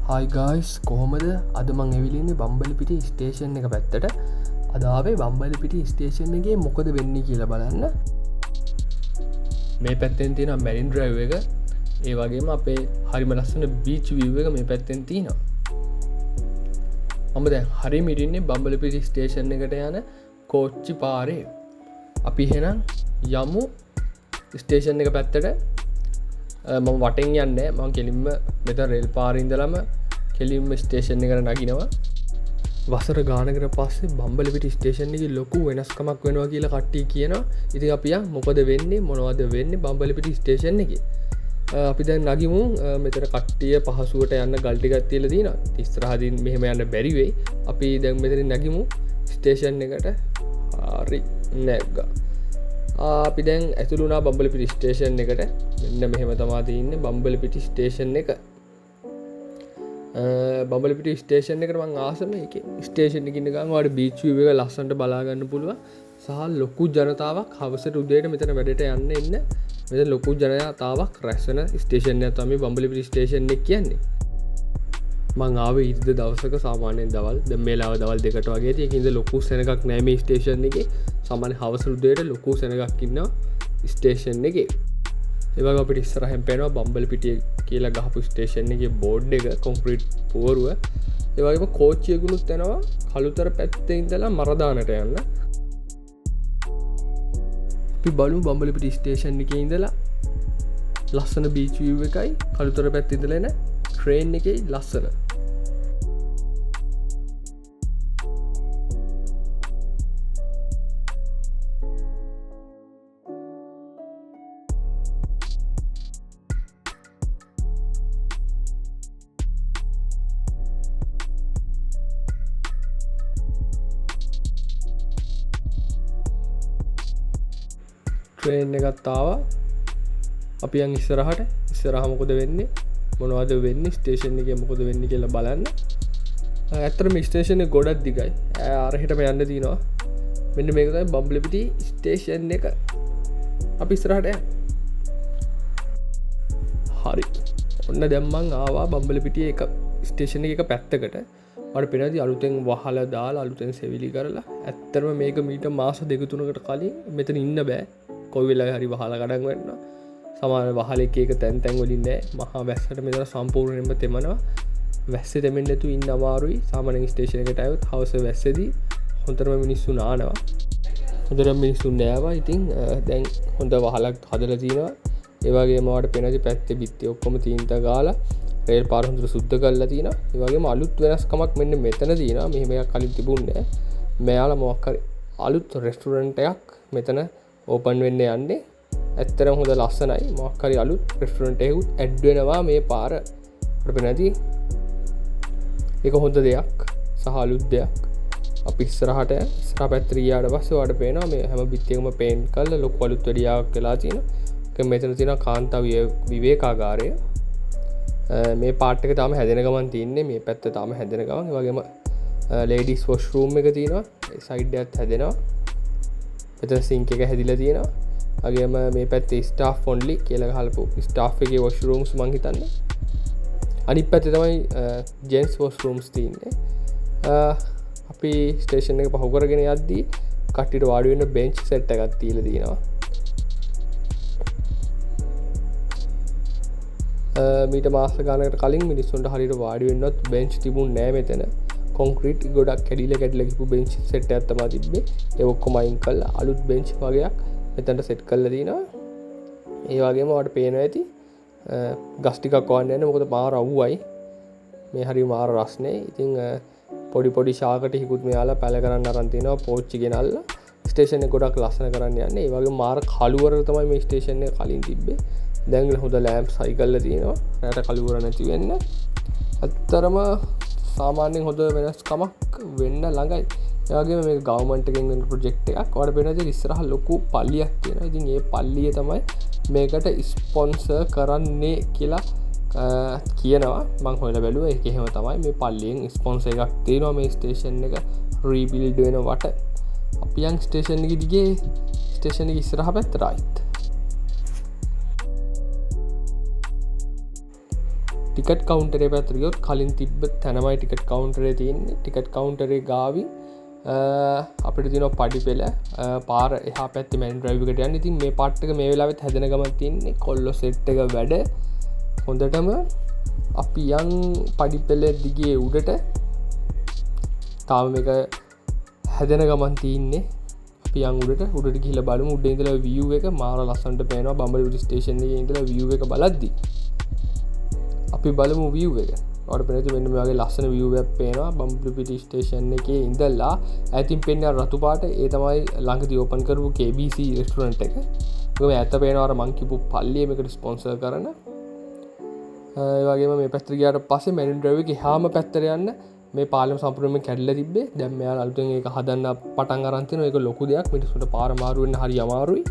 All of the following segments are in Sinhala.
හයි ගයිස් කොහොමද අද මං ඇවිලන්නේ බම්බලිපිටි ස්ටේෂන් එක පැත්තට අදාවේ බම්බලිපිටි ස්ටේෂන් එකගේ මොකද වෙන්නේ කියලා බලන්න මේ පැත්තෙන් තියෙන මැරින් ඩ්‍රයිව් එක ඒ වගේම අපේ හරිම ලස්සන බීච් විව් එක මේ පැත්තෙන් තියෙනවා මම දැන් හරි මිටින්නේ බම්බලිපිටි ස්ටේෂන් එකට යන කෝච්චි පාරේ අපි එහෙනම් යමු ස්ටේෂන් එක පැත්තට මම වටෙන් යන්න මම කෙලින්ම මෙතන රේල් පාරේ ඉඳලම කෙලින්ම ස්ටේෂන් එකට නගිනවා වසර ගානකට පස්සේ බම්බලිපිටි ස්ටේෂන් එකේ ලොකු වෙනස්කමක් වෙනවා කියලා කට්ටිය කියනවා ඉතින් අපි මොකද වෙන්නේ මොනවද වෙන්නේ බම්බලිපිටි ස්ටේෂන් එකේ අපි දැන් නගිමු මෙතන කට්ටිය පහසුවට යන්න ගල් ටිකක් තියලා තියෙනවා ඉස්සරහදින් මෙහෙම යන්න බැරි වෙයි අපි දැන් මෙතනින් නගිමු ස්ටේෂන් එකට හරි නැග්ගා අපි දැන් ඇතුළු වුණා බම්බලිපිටි ස්ටේෂන් එකට මෙන්න මෙහෙම තමයි තියෙන්නේ බම්බලිපිටි ස්ටේෂන් එක බම්බලිපිටි ස්ටේෂන් එකට මම ආසම ඒකේ ස්ටේෂන් එකේ ඉන්න ගමන් ඔයාලට බීච් විව් එක ලස්සනට බලා ගන්න පුළුවන් සහ ලොකු ජනතාවක් හවසට උදේට මෙතන වැඩට යන්න එන්න මෙතන ලොකු ජනතාවක් රැස් වෙන ස්ටේෂන් එක තමයි බම්බලිපිටි ස්ටේෂන් එක කියන්නේ මං ආවේ ඉරිද දවසක සාමාන්‍යයෙන් දවල් දැන් මේ ලාව දවල් 2ට වගේ ඉතින් ඒකින්ද ලොකු සෙනගක් නැහැ මේ ස්ටේෂන් එකේ සාමාන්‍ය හවස උදේට ලොකු සෙනගක් ඉන්නවා ස්ටේෂන් එකේ ඒ වගේ අපිට ඉස්සරහින් පේනවා බම්බලිපිටිය කියලා ගහපු ස්ටේෂන් එකේ බෝඩ් එක කොන්ක්‍රීට් පුවරුව ඒ වගේම කෝච්චියකුනුත් යනවා කළුතර පැත්තේ ඉඳලා මරදානට යන්න අපි බලමු බම්බලිපිටි ස්ටේෂන් එකේ ඉඳලා ලස්සන බීච් විව් එකයි කළුතර පැත්තේ ඉඳලා එන ට්‍රේන් එකේ ලස්සන ට්‍රේන් එකත් ආවා අපි යන් ඉස්සරහට ඉස්සරහ මොකද වෙන්නේ මොනවද වෙන්නේ ස්ටේෂන් එකේ මොකද වෙන්නේ කියලා බලන්න ඇත්තටම ස්ටේෂන් එක ගොඩක් දිගයි අරහෙටම යන්න තියෙනවා මෙන්න මේක තමයි බම්බලිපිටි ස්ටේෂන් එක අපි ඉස්සරහට යන්න හරි ඔන්න දැන් මං ආවා බම්බලිපිටි එක ස්ටේෂන් එක පැත්තකට මට පේනදී අලුතෙන් වහලා දාලා අලුතෙන් සෙවිලි කරලා ඇත්තටම මේක මීට මාස 2-3කට කලින් මෙතන ඉන්න බෑ කොයි වෙලාවෙ හරි වහලා ගඩන් වෙනවා සමහර වහල එක තැන් තැන් වලින් නෑ මහා වැස්සට මෙතන සම්පූර්ණයෙන්ම තෙමනවා වැස්සේ තෙමෙන්නේ නැතුව ඉන්න අමාරුයි සාමාන්‍යයෙන් ස්ටේෂන් එකට ආවොත් හවස වැස්සේදී හොඳටම මිනිස්සු නානවා හොඳටම මිනිස්සු නෑවා ඉතින් දැන් හොඳ වහලක් හදලා තියෙනවා ඒ වගේම වාට පේනදී පැත්තේ බිත්ති ඔක්කොම තීන්ත ගාලා රේල් පාර හොඳට සුද්ධ කරලා තියෙනවා ඒ වගේම අලුත් වෙනස්කමක් මෙන්න මෙතන තියෙනවා මෙහෙම එකක් කලින් තිබුණේ නෑ මෙයාලා මොකක් හරි අලුත් රෙස්ටුරන්ට් එකක් මෙතන ඕපන් වෙන්න යන්නේ ඇත්තරම හොඳ ලස්සනයි මොකක් හරි අලුත් රෙස්ටුරන්ට් එකකුත් ඇඩ් වෙනවා මේ පාර අපිට නැති ඒක හොඳ දෙයක් සහ අලුත් දෙයක් අපි ඉස්සරහ පැත්තට ගියාට පස්සේ ඔයාලට පේනවා මේ හැම බිත්තියකම පේන්ට් කරලා ලොකු අලුත් වැඩියාවක් වෙලා තියෙනවා ඒක මෙතන තියෙන කාන්තාව විවේකාගාරය මේ පාර්ට් එක තාම හැදෙන ගමන් තියෙන්නේ මේ පැත්ත තාම හැදෙන ගමන් ඒ වගේම ලේඩීස් වොෂ්රූම් එක තියෙනවා ඒ සයිඩ් එකත් හැදෙනවා මෙතන සින්ක් එක හැදිලා තියෙනවා වගේම මේ පැත්තේ ස්ටාෆ් ඔන්ලි කියලා ගහලපු ස්ටාෆ් එකේ වොෂ්රූම්ස් මං හිතන්නේ අනිත් පැත්තේ තමයි ජෙන්ට්ස් වොෂ්රූම්ස් තියෙන්නේ අපි ස්ටේෂන් එක පහු කරගෙන යද්දී කට්ටියට වාඩි වෙන්න බෙන්ච් සෙට් එකක් තියලා තියෙනවා මීට මාස ගානකට කලින් මිනිස්සුන්ට හරියට වාඩි වෙන්නවත් බෙන්ච් තිබුණේ නැහැ මෙතන කොන්ක්‍රීට් ගොඩක් කැඩිලා ගිහපු බෙන්ච් සෙට් එකක් තමයි තිබ්බේ ඒ ඔක්කොම අයින් කරලා අලුත් බෙන්ච් වගේක් මෙතනට සෙට් කරලා තිනවා ඒ වගේම ඔයාලට පේනවා ඇති ගස් ටිකක් වන්න යන්නේ මොකද මාර අවුවයි මේ හරිය මාර රස්නේ ඉතින් පොඩි ශාකට හිකුත් මෙයාලා පැල කරන්න අරන් තිනවා පෝච්චි ගෙනල්ලා ස්ටේෂන් එක ගොඩක් ලස්සන කරන්න යන්නේ ඒ වගේම මාර කළුවර තමයි මේ ස්ටේෂන් එක කලින් තිබ්බේ දැන් හොඳ ලෑම්ප්ස් හයි කරලා තිනවා රැට කළුවර නැති වෙන්න අත්‍තරම සාමාන්‍යයෙන් හොඳ වෙනස්කමක් වෙන්න ළඟයි ඒ වගේම මේක ගවර්න්මන්ට් එකෙන් වෙන ප්‍රොජෙක්ට් එකක් ඔයාලට පේනවා ඉස්සරහ ලොකු පල්ලියක් තියෙනවා ඉතින් ඒ පල්ලිය තමයි මේකට ස්පොන්සර් කරන්නේ කියලා කියනවා මං හොයලා බැලුවා ඒක එහෙම තමයි මේ පල්ලියෙන් ස්පොන්සර් එකක් තියෙනවා මේ ස්ටේෂන් එක රීබිල්ඩ් වෙනවට අපි යන් ස්ටේෂන් එක දිගේ ස්ටේෂන් එක ඉස්සරහ පැත්තට ආයිත් ටිකට් කවුන්ටරේ පැත්‍රියොත් කලින් තිබ්බ තැනමයි ටිකට් කවුන්ටරේ තියන්නේ ටිකට් කවුන්ටරේ ගාවි අපිට තින පඩි පෙල පාර එහා පැත්ති මැන් ්‍රයිවිකට යන්න ඉතින් මේ පට්ටක මේ වෙලාවත් හැදෙන ගම තින්නේ කොල්ලො සෙට් එක වැඩ හොඳටම අපි යන් පඩි පෙල දිගේ උඩට තාම එක හැදෙන ගමන් තියන්නේ උඩට කියල බලම උඩ ඉදල විය් එක මාර ලස්සන්ට පේනවා බම්බල ස්ටේෂන් ඉදල විය් එක බලද්දි අපි බලමු විය් එක වට පෙනති මෙන්න මගේ ලස්සන විය් පේනවා බම්බලු පිටි ස්ටේෂන් එක ඉඳල්ලා ඇතින් පෙන්න්න රතු පාට ඒ තමයි ලංකති ඕපන් කරපු KBC රෙස්ටරන්ට් එක ඇත පේනවාර මංකිපු පල්ලියමකට ස්පොන්සර් කරන වගේ මේ පැස්ත්‍රිකයාට පස්සේ මැනින් ්‍රවක හාම පැත්තරයන්න මේ පාලම සම්පරම කැඩල තිබේ දැම්මයා අලුතෙන් එක හදන්න පටන් අරන්තින එක ලොකු දෙයක් මිනිසුට පාරමාරුවෙන් හරි අමාරුයි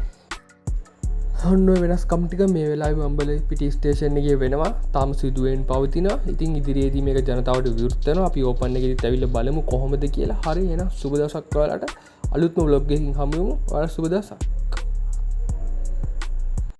හන්න වෙනස් කම්ටික මේ වෙලා බම්බල පිටි ස්ටේෂන්ගේ වෙනවා තාම සිදුවෙන් පවතින ඉතින් ඉදිරියේදී මේක ජනතාවට විෘත්තන අපි ඕපන්නගෙ තැවිල්ල බලමු කොහොමද කියලා හරි එන සුබදසක් වලට අලුත්ම බ්ලොග්ගෙකින් හමුවමු වල සුබදසක්